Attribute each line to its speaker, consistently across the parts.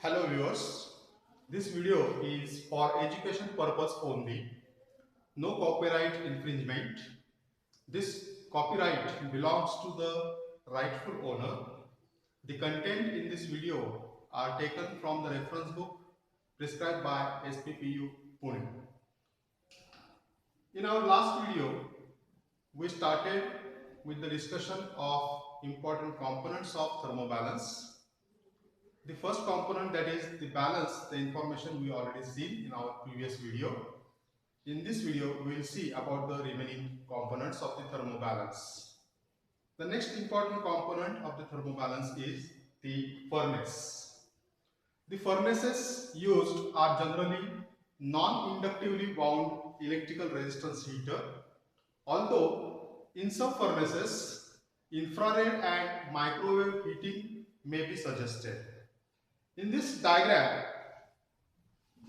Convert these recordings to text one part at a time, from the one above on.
Speaker 1: Hello viewers, this video is for education purpose only. No copyright infringement. This copyright belongs to the rightful owner. The content in this video are taken from the reference book prescribed by SPPU Pune. In our last video, we started with the discussion of important components of thermobalance. The first component, that is the balance, the information we already seen in our previous video. In this video, we will see about the remaining components of the thermobalance. The next important component of the thermobalance is the furnace. The furnaces used are generally non-inductively wound electrical resistance heater, although in some furnaces, infrared and microwave heating may be suggested. In this diagram,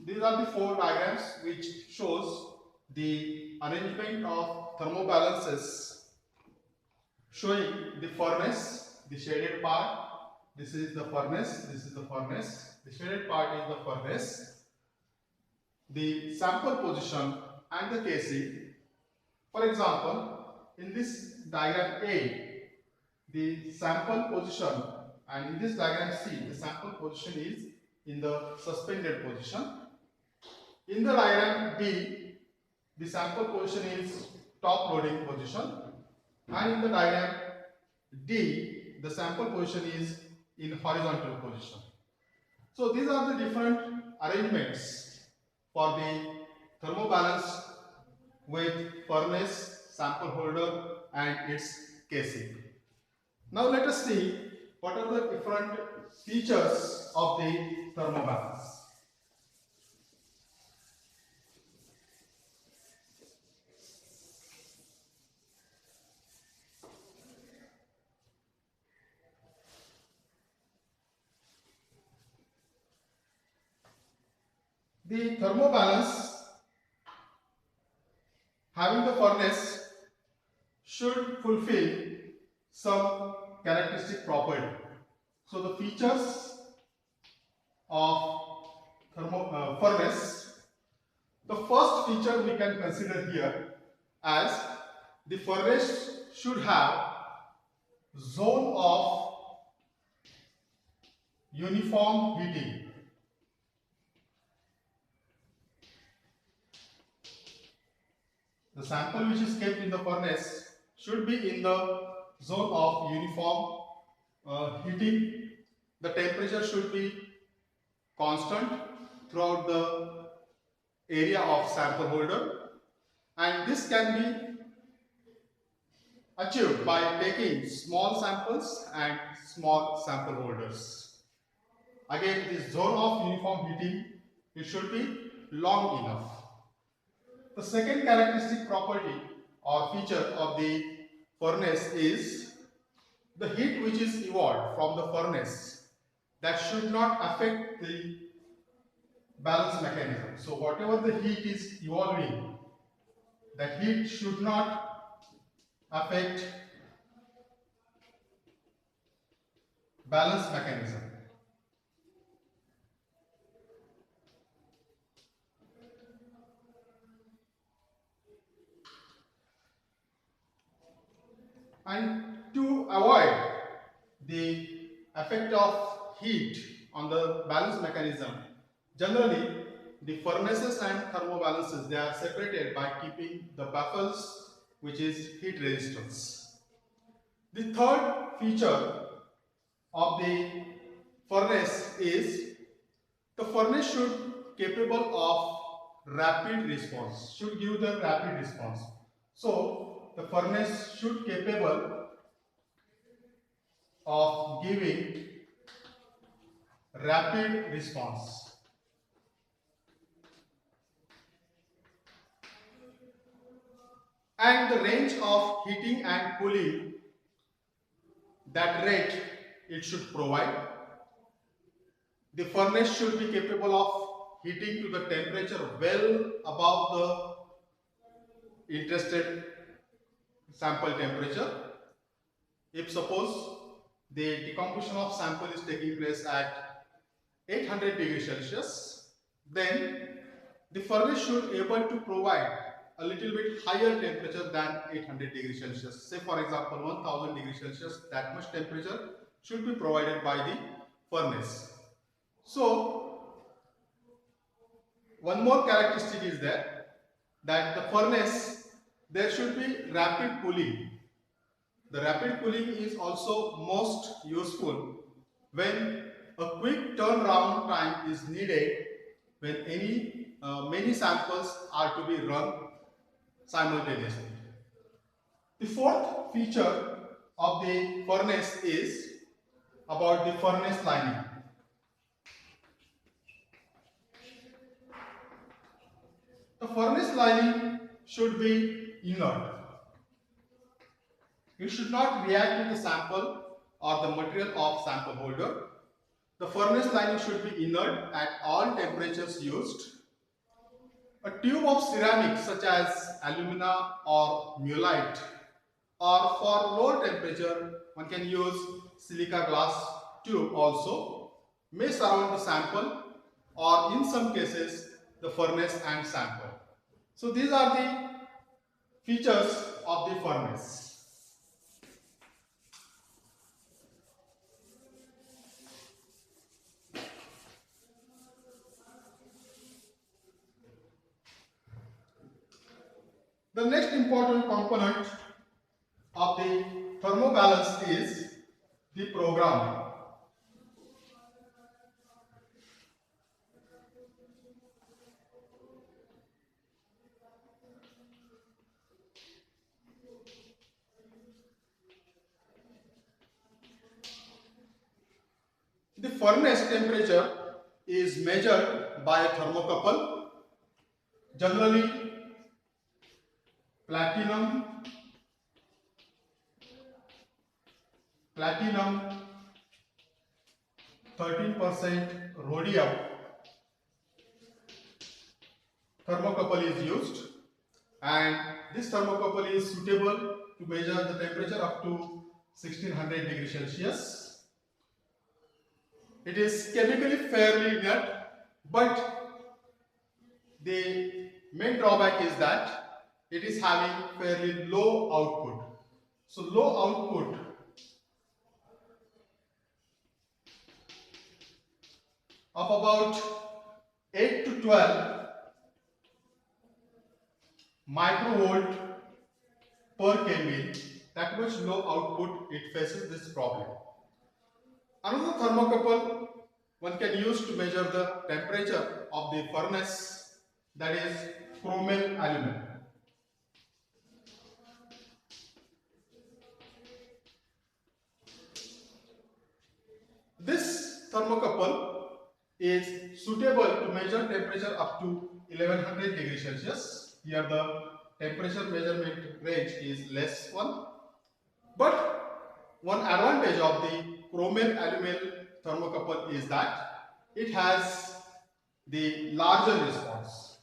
Speaker 1: these are the four diagrams which shows the arrangement of thermobalances showing the furnace, the shaded part. This is the furnace, this is the furnace. The shaded part is the furnace, the sample position and the casing. For example, in this diagram A, the sample position, and in this diagram C, the sample position is in the suspended position. In the diagram B, the sample position is top loading position, and in the diagram D, the sample position is in horizontal position. So these are the different arrangements for the thermobalance with furnace, sample holder and its casing. Now let us see what are the different features of the thermobalance. The thermobalance having the furnace should fulfill some characteristic property. So the features of furnace, the first feature we can consider here as the furnace should have zone of uniform heating. The sample which is kept in the furnace should be in the zone of uniform heating. The temperature should be constant throughout the area of sample holder, and this can be achieved by taking small samples and small sample holders. Again, this zone of uniform heating, it should be long enough. The second characteristic property or feature of the furnace is the heat which is evolved from the furnace, that should not affect the balance mechanism. So whatever the heat is evolving, that heat should not affect balance mechanism. And to avoid the effect of heat on the balance mechanism, generally the furnaces and thermobalances, they are separated by keeping the baffles, which is heat resistance. The third feature of the furnace is the furnace should capable of rapid response, should give the rapid response. So the furnace should capable of giving rapid response. And the range of heating and cooling, that rate it should provide. The furnace should be capable of heating to the temperature well above the interested sample temperature. If suppose the decomposition of sample is taking place at 800 degrees Celsius, then the furnace should be able to provide a little bit higher temperature than 800 degrees Celsius. Say for example 1000 degrees Celsius, that much temperature should be provided by the furnace. So one more characteristic is there, that the furnace, there should be rapid cooling. The rapid cooling is also most useful when a quick turnaround time is needed, when many samples are to be run simultaneously. The fourth feature of the furnace is about the furnace lining. The furnace lining should be inert. It should not react with the sample or the material of sample holder. The furnace lining should be inert at all temperatures used. A tube of ceramic such as alumina or mullite, or for lower temperature one can use silica glass tube also, may surround the sample or in some cases the furnace and sample. So these are the features of the furnace. The next important component of the thermobalance is the programmer. The furnace temperature is measured by a thermocouple, generally platinum 13% rhodium thermocouple is used, and this thermocouple is suitable to measure the temperature up to 1600 degrees Celsius. It is chemically fairly inert, but the main drawback is that it is having fairly low output. So low output of about 8 to 12 microvolt per Kelvin, that much low output, it faces this problem. Another thermocouple one can use to measure the temperature of the furnace, that is chromel aluminum. This thermocouple is suitable to measure temperature up to 1100 degrees Celsius. Here the temperature measurement range is less one. But one advantage of the chromel aluminum thermocouple is that it has the larger response.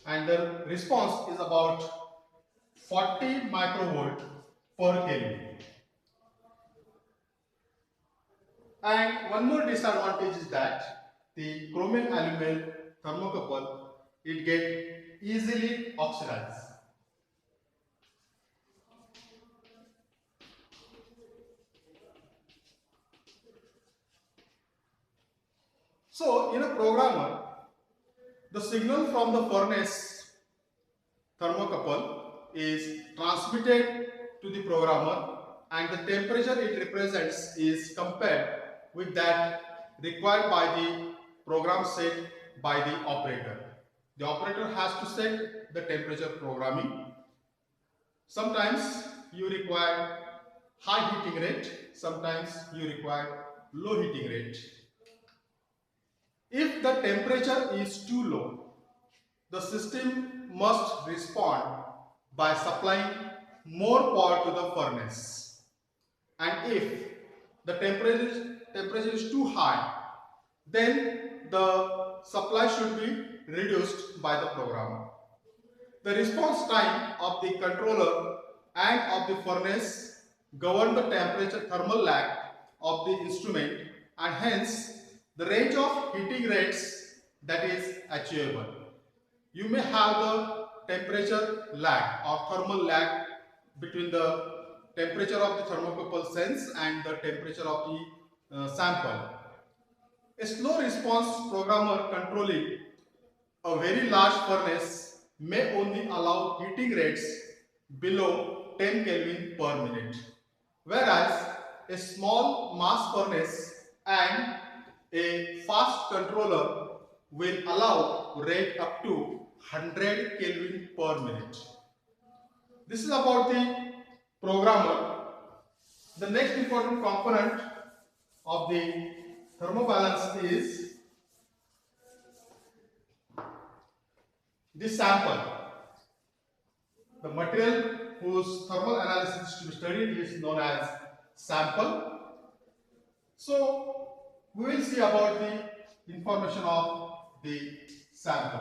Speaker 1: And the response is about 40 microvolt per Kelvin. And one more disadvantage is that the chromel aluminum thermocouple, it gets easily oxidized. So in a programmer, the signal from the furnace thermocouple is transmitted to the programmer, and the temperature it represents is compared with that required by the program set by the operator. The operator has to set the temperature programming. Sometimes you require high heating rate, sometimes you require low heating rate. If the temperature is too low, the system must respond by supplying more power to the furnace. And if the temperature is too high, then the supply should be reduced by the programmer. The response time of the controller and of the furnace govern the temperature thermal lag of the instrument, and hence the range of heating rates that is achievable. You may have the temperature lag or thermal lag between the temperature of the thermocouple sense and the temperature of the sample. A slow response programmer controlling a very large furnace may only allow heating rates below 10 Kelvin per minute, whereas a small mass furnace and a fast controller will allow rate up to 100 Kelvin per minute. This is about the programmer. The next important component of the thermobalance is the sample. The material whose thermal analysis is to be studied is known as sample. So we will see about the information of the sample.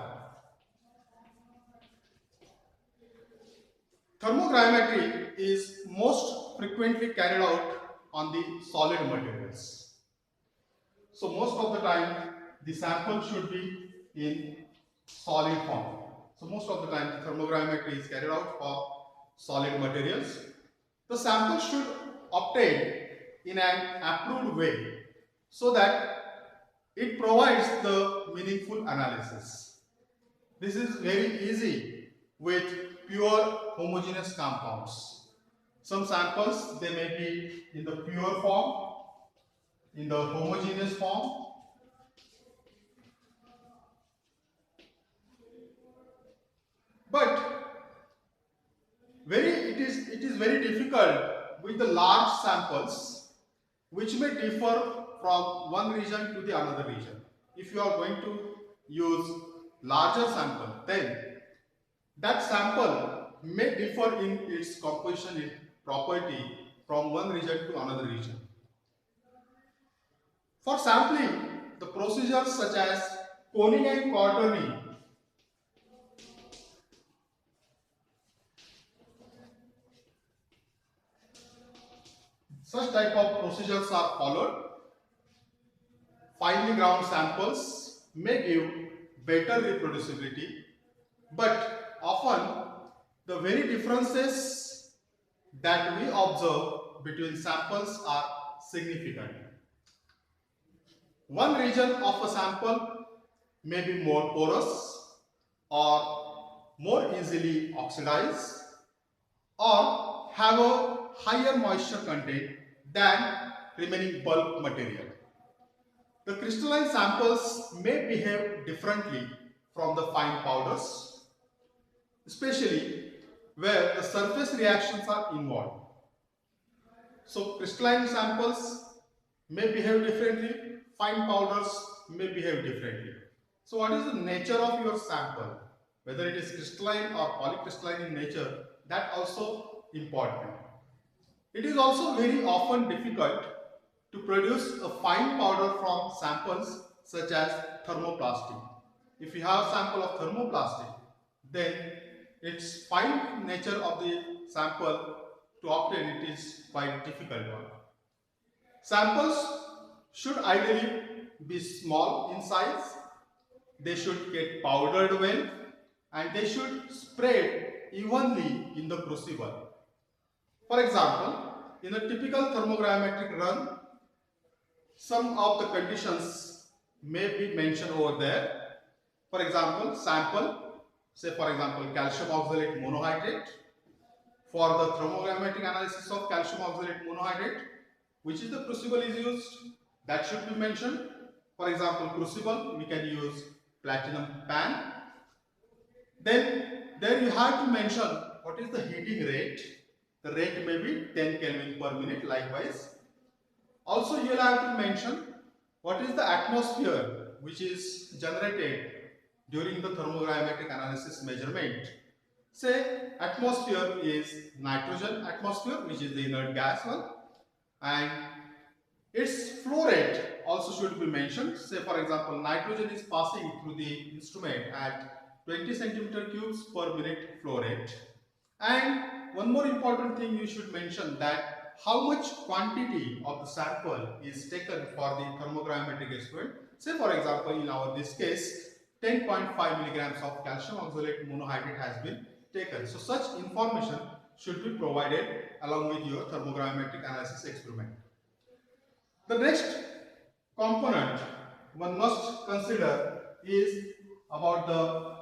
Speaker 1: Thermogrammetry is most frequently carried out on the solid materials. So most of the time the sample should be in solid form. So most of the time the thermogrammetry is carried out for solid materials. The sample should obtain in an approved way so that it provides the meaningful analysis. This is very easy with pure homogeneous compounds. Some samples they may be in the pure form, in the homogeneous form, but it is very difficult with the large samples which may differ from one region to the another region. If you are going to use larger sample, then that sample may differ in its composition in property from one region to another region. For sampling, the procedures such as coning and quarterning such type of procedures are followed. Finely ground samples may give better reproducibility, but often the very differences that we observe between samples are significant. One region of a sample may be more porous or more easily oxidized or have a higher moisture content than remaining bulk material. The crystalline samples may behave differently from the fine powders, especially where the surface reactions are involved. So crystalline samples may behave differently, fine powders may behave differently. So what is the nature of your sample? Whether it is crystalline or polycrystalline in nature, that also important. It is also very often difficult to produce a fine powder from samples such as thermoplastic. If you have a sample of thermoplastic, then its fine nature of the sample to obtain it is quite difficult one. Samples should ideally be small in size, they should get powdered well, and they should spread evenly in the crucible. For example, in a typical thermogrammetric run, some of the conditions may be mentioned over there. For example, sample, say for example calcium oxalate monohydrate. For the thermogrammetric analysis of calcium oxalate monohydrate, which is the crucible is used, that should be mentioned. For example, crucible, we can use platinum pan. Then there you have to mention what is the heating rate. The rate may be 10 Kelvin per minute likewise. Also you will have to mention what is the atmosphere which is generated during the thermogrammetric analysis measurement. Say atmosphere is nitrogen atmosphere, which is the inert gas one, and its flow rate also should be mentioned. Say for example nitrogen is passing through the instrument at 20 centimeter cubes per minute flow rate. And one more important thing you should mention, that how much quantity of the sample is taken for the thermogrametric experiment. Say for example, in our this case, 10.5 milligrams of calcium oxalate monohydrate has been taken. So such information should be provided along with your thermogrametric analysis experiment. The next component one must consider is about the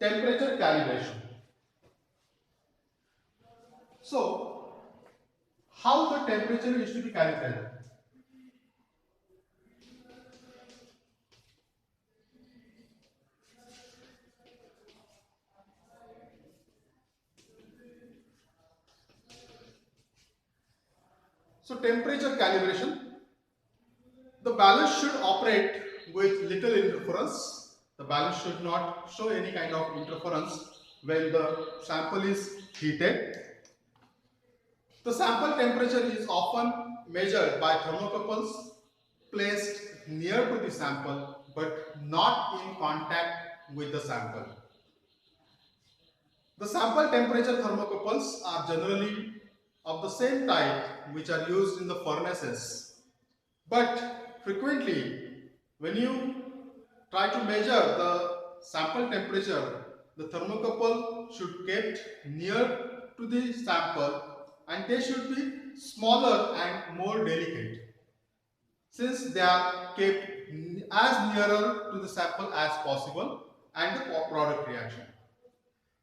Speaker 1: temperature calibration. So, how the temperature is to be calibrated? So, temperature calibration, the balance should operate with little interference. The balance should not show any kind of interference when the sample is heated. The sample temperature is often measured by thermocouples placed near to the sample but not in contact with the sample. The sample temperature thermocouples are generally of the same type which are used in the furnaces. But frequently, when you try to measure the sample temperature, the thermocouple should be kept near to the sample and they should be smaller and more delicate, since they are kept as nearer to the sample as possible and the product reaction.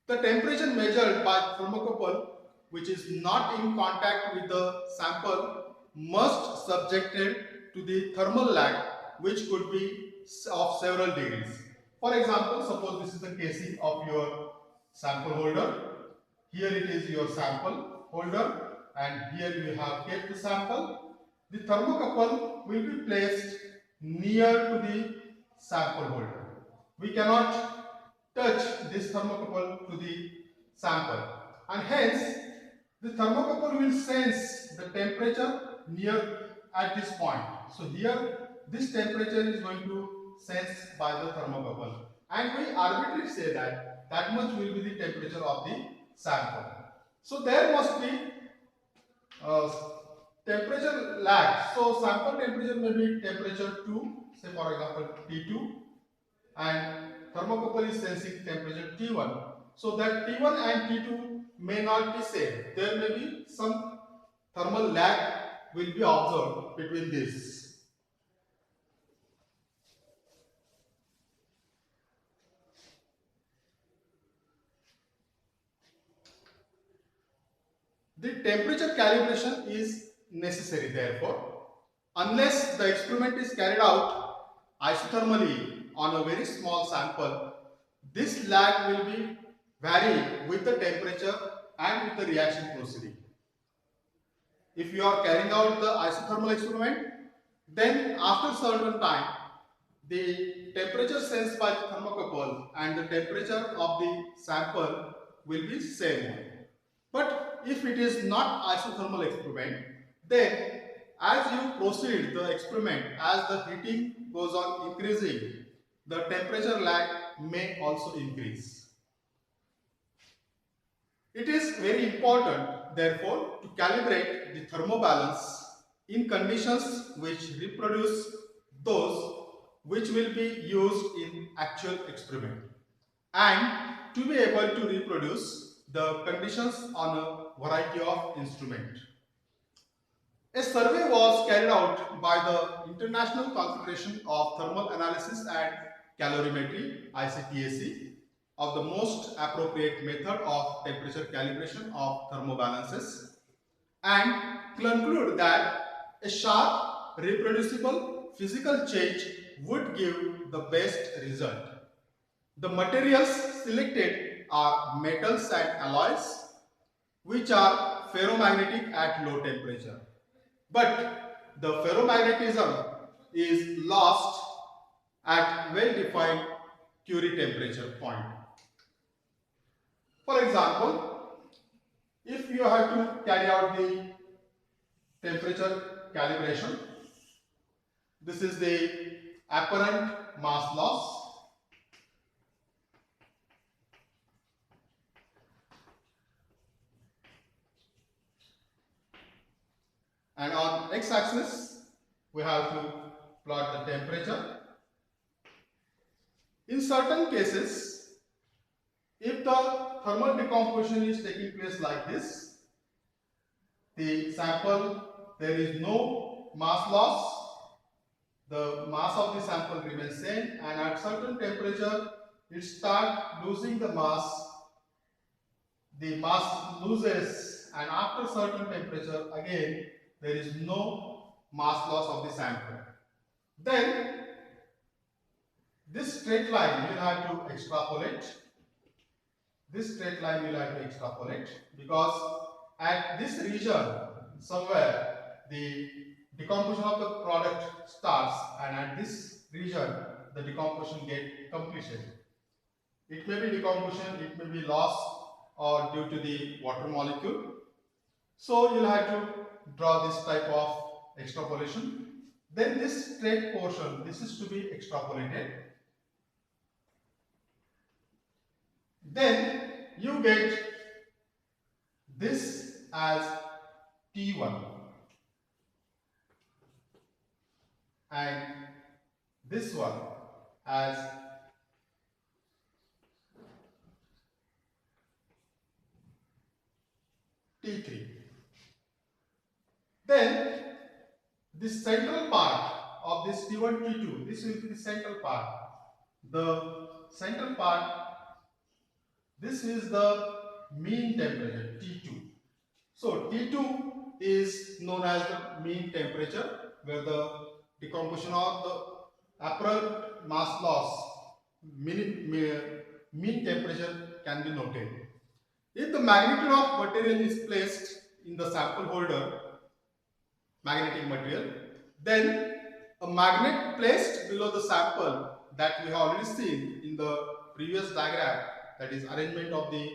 Speaker 1: The temperature measured by thermocouple which is not in contact with the sample must subjected to the thermal lag which could be of several degrees. For example, suppose this is the casing of your sample holder. Here it is your sample holder and here you have kept the sample. The thermocouple will be placed near to the sample holder. We cannot touch this thermocouple to the sample and hence the thermocouple will sense the temperature near at this point. So here this temperature is going to sense by the thermocouple and we arbitrarily say that much will be the temperature of the sample. So there must be temperature lag. So sample temperature may be temperature 2, say for example T2, and thermocouple is sensing temperature T1. So that T1 and T2 may not be same. There may be some thermal lag will be observed between these. The temperature calibration is necessary therefore, unless the experiment is carried out isothermally on a very small sample, this lag will be vary with the temperature and with the reaction proceeding. If you are carrying out the isothermal experiment, then after certain time, the temperature sensed by the thermocouple and the temperature of the sample will be same. But if it is not isothermal experiment, then as you proceed the experiment, as the heating goes on increasing, the temperature lag may also increase. It is very important, therefore, to calibrate the thermobalance in conditions which reproduce those which will be used in actual experiment and to be able to reproduce the conditions on a variety of instruments. A survey was carried out by the International Confederation of Thermal Analysis and Calorimetry (ICTAC) of the most appropriate method of temperature calibration of thermobalances and conclude that a sharp, reproducible physical change would give the best result. The materials selected are metals and alloys which are ferromagnetic at low temperature. But the ferromagnetism is lost at well-defined Curie temperature point. For example, if you have to carry out the temperature calibration, this is the apparent mass loss. And on x-axis, we have to plot the temperature. In certain cases, if the thermal decomposition is taking place like this, the sample, there is no mass loss, the mass of the sample remains same, and at certain temperature, it starts losing the mass loses, and after certain temperature, again, there is no mass loss of the sample. Then, this straight line you will have to extrapolate. This straight line you will have to extrapolate, because at this region somewhere the decomposition of the product starts, and at this region the decomposition gets completion. It may be decomposition, it may be loss, or due to the water molecule. So you will have to draw this type of extrapolation. Then this straight portion, this is to be extrapolated. Then you get this as T1 and this one as T3. Then this central part of this T1, T2, this will be the central part. The central part, this is the mean temperature, T2. So T2 is known as the mean temperature, where the decomposition of the apparent mass loss, mean temperature can be noted. If the magnitude of material is placed in the sample holder, magnetic material, then a magnet placed below the sample that we have already seen in the previous diagram, that is arrangement of the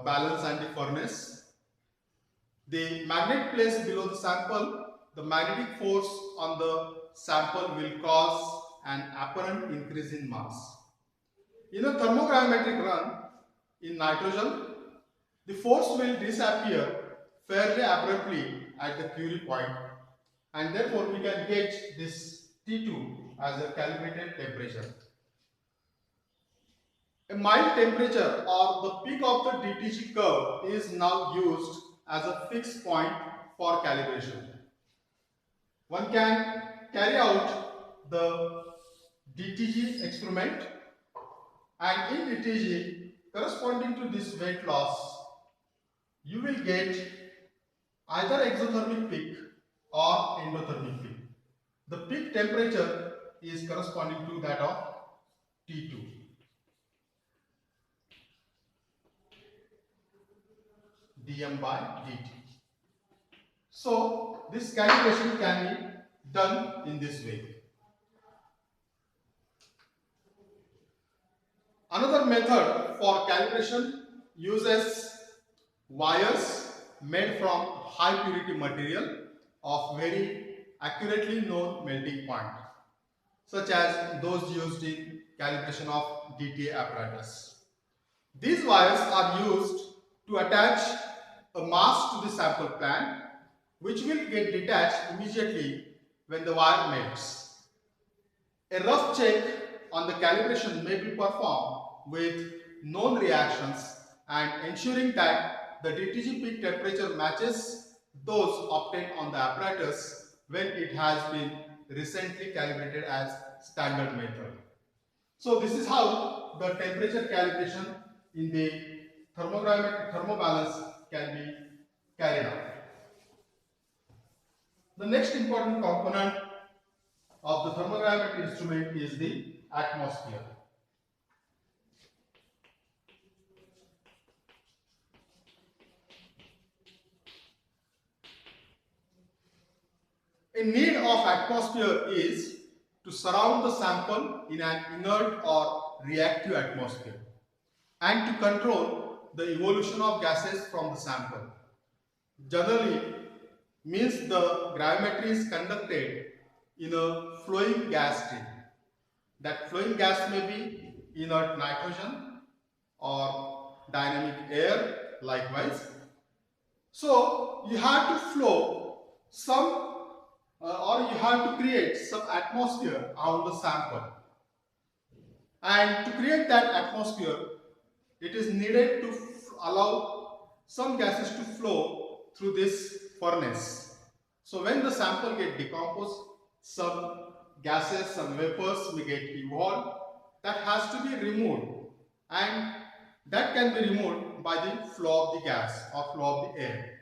Speaker 1: balance and the furnace. The magnet placed below the sample, the magnetic force on the sample will cause an apparent increase in mass. In a thermogravimetric run in nitrogen, the force will disappear fairly abruptly at the Curie point, and therefore we can get this T2 as a calibrated temperature. A mild temperature or the peak of the DTG curve is now used as a fixed point for calibration. One can carry out the DTG experiment, and in DTG corresponding to this weight loss, you will get either exothermic peak or endothermic peak. The peak temperature is corresponding to that of T2. dm by dt. So this calculation can be done in this way. Another method for calibration uses wires made from high purity material of very accurately known melting point, such as those used in calibration of DTA apparatus. These wires are used to attach a mass to the sample plan, which will get detached immediately when the wire melts. A rough check on the calibration may be performed with known reactions and ensuring that the DTG peak temperature matches those obtained on the apparatus when it has been recently calibrated as standard method. So this is how the temperature calibration in the thermogravimetric thermobalance can be carried out. The next important component of the thermogravimetric instrument is the atmosphere. A need of atmosphere is to surround the sample in an inert or reactive atmosphere and to control the evolution of gases from the sample. Generally means the gravimetry is conducted in a flowing gas stream. That flowing gas may be inert nitrogen or dynamic air likewise. So you have to flow some or you have to create some atmosphere around the sample. And to create that atmosphere, it is needed to allow some gases to flow through this furnace. So when the sample get decomposed, some gases, some vapors may get evolved. That has to be removed, and that can be removed by the flow of the gas or flow of the air.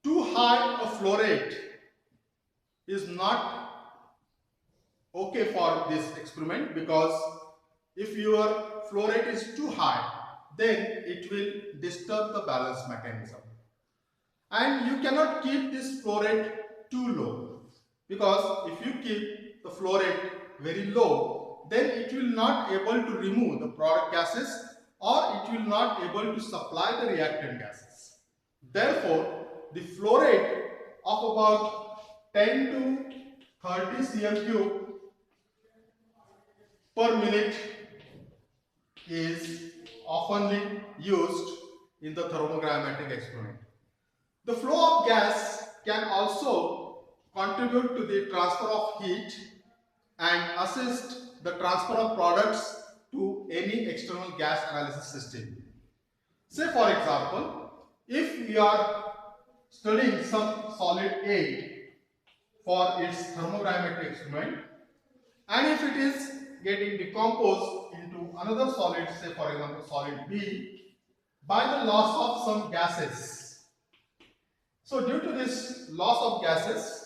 Speaker 1: Too high a flow rate is not okay for this experiment, because if your flow rate is too high, then it will disturb the balance mechanism. And you cannot keep this flow rate too low, because if you keep the flow rate very low, then it will not able to remove the product gases, or it will not able to supply the reactant gases. Therefore, the flow rate of about 10 to 30 cm cube per minute is oftenly used in the thermogrammetric experiment. The flow of gas can also contribute to the transfer of heat and assist the transfer of products to any external gas analysis system. Say for example, if we are studying some solid A for its thermogrammetric experiment, and if it is getting decomposed into another solid, say for example solid B, by the loss of some gases. So due to this loss of gases,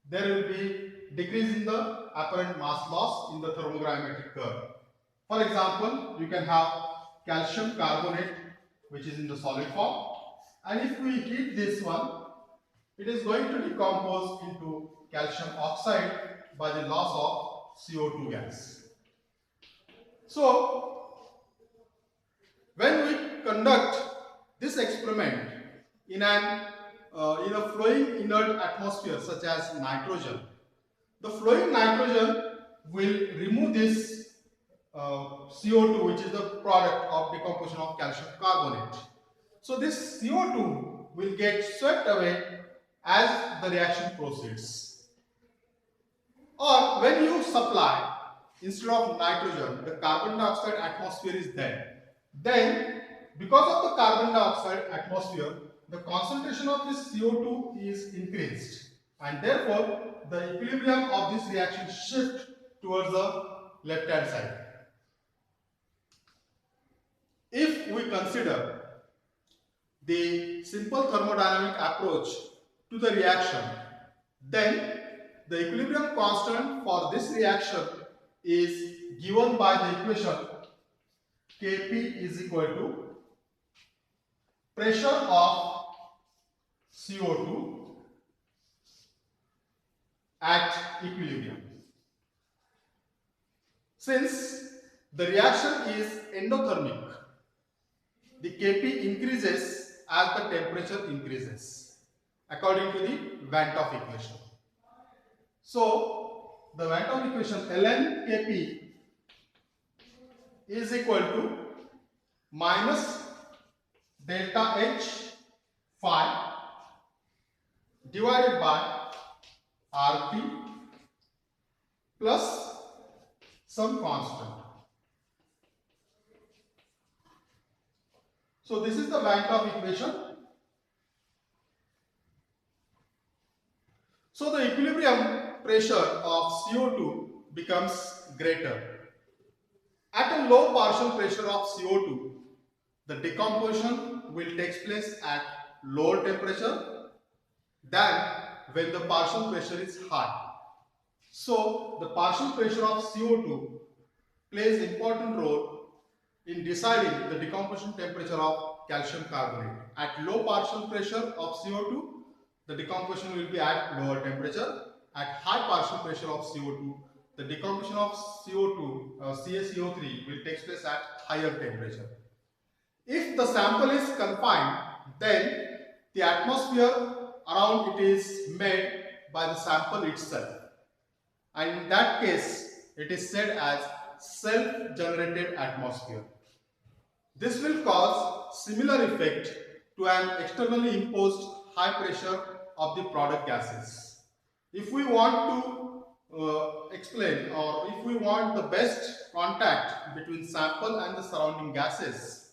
Speaker 1: there will be decrease in the apparent mass loss in the thermogrammetric curve. For example, you can have calcium carbonate, which is in the solid form, and if we heat this one, it is going to decompose into calcium oxide by the loss of CO2 gas. So, when we conduct this experiment in a flowing inert atmosphere such as nitrogen, the flowing nitrogen will remove this CO2, which is the product of decomposition of calcium carbonate. So this CO2 will get swept away as the reaction proceeds. Or when you supply, instead of nitrogen, the carbon dioxide atmosphere is there. Then, because of the carbon dioxide atmosphere, the concentration of this CO2 is increased, and therefore the equilibrium of this reaction shifts towards the left hand side. If we consider the simple thermodynamic approach to the reaction, then the equilibrium constant for this reaction is given by the equation Kp is equal to pressure of CO2 at equilibrium. Since the reaction is endothermic, the Kp increases as the temperature increases, according to the Van 't Hoff equation. So, the Van 't Hoff equation ln Kp is equal to minus delta H phi divided by Rp plus some constant. So this is the Van 't Hoff equation. So the equilibrium pressure of CO2 becomes greater. At a low partial pressure of CO2, the decomposition will take place at lower temperature than when the partial pressure is high. So the partial pressure of CO2 plays important role in deciding the decomposition temperature of calcium carbonate. At low partial pressure of CO2, the decomposition will be at lower temperature. At high partial pressure of CO2, the decomposition of CO2, CaCO3 will take place at higher temperature. If the sample is confined, then the atmosphere around it is made by the sample itself. And in that case, it is said as self-generated atmosphere. This will cause similar effect to an externally imposed high pressure of the product gases. If we want to explain, or if we want the best contact between sample and the surrounding gases,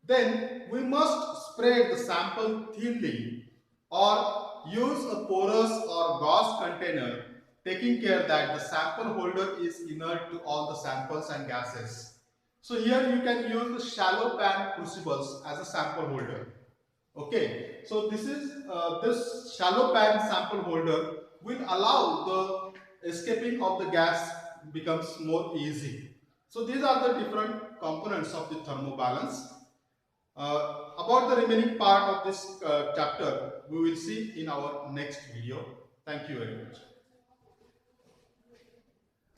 Speaker 1: then we must spread the sample thinly or use a porous or gauze container, taking care that the sample holder is inert to all the samples and gases. So here you can use the shallow pan crucibles as a sample holder. Okay, so this shallow pan sample holder will allow the escaping of the gas becomes more easy. So these are the different components of the thermobalance. About the remaining part of this chapter, we will see in our next video. Thank you very much.